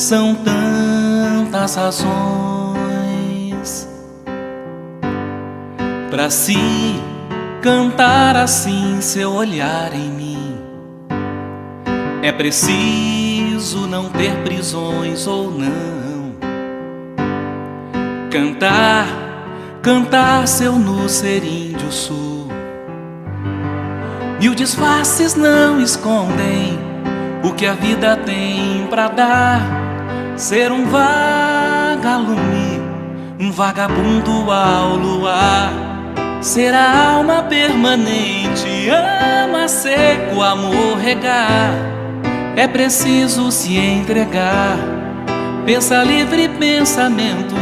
São tantas razões pra se cantar assim seu olhar em mim. É preciso não ter prisões ou não. Cantar, cantar seu nu ser índio sul. Mil disfarces não escondem o que a vida tem pra dar. Ser um vagalume, um vagabundo ao luar. Ser a alma permanente, ama seco, amor regar. É preciso se entregar. Pensa livre pensamento,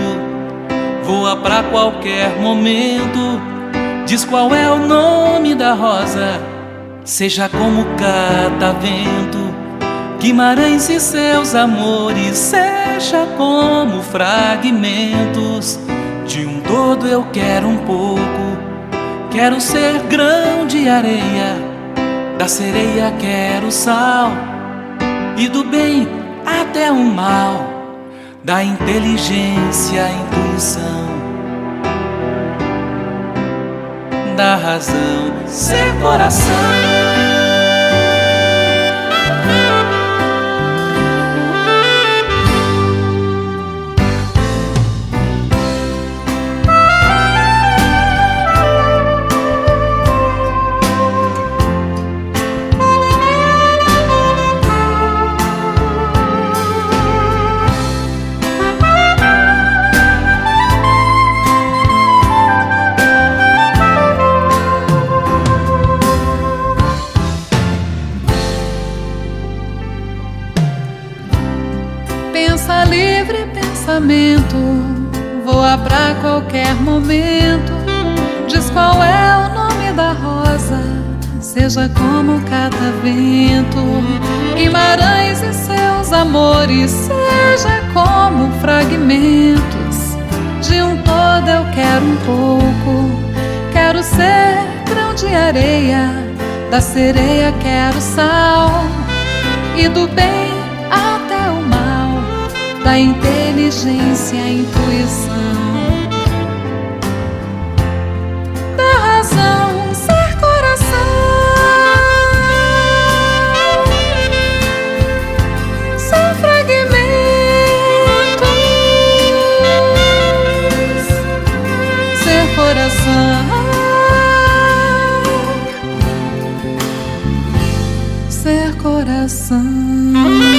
voa pra qualquer momento. Diz qual é o nome da rosa, seja como catavento. Guimarães e seus amores, seja como fragmentos de um todo. Eu quero um pouco, quero ser grão de areia, da sereia quero sal, e do bem até o mal, da inteligência a intuição, da razão ser coração. Pensa livre pensamento, voa pra qualquer momento. Diz qual é o nome da rosa, seja como catavento. Guimarães e seus amores, seja como fragmentos de um todo. Eu quero um pouco, quero ser grão de areia, da sereia quero sal, e do bem até o mal, da inteligência a intuição, da razão ser coração. São fragmentos, ser coração, ser coração.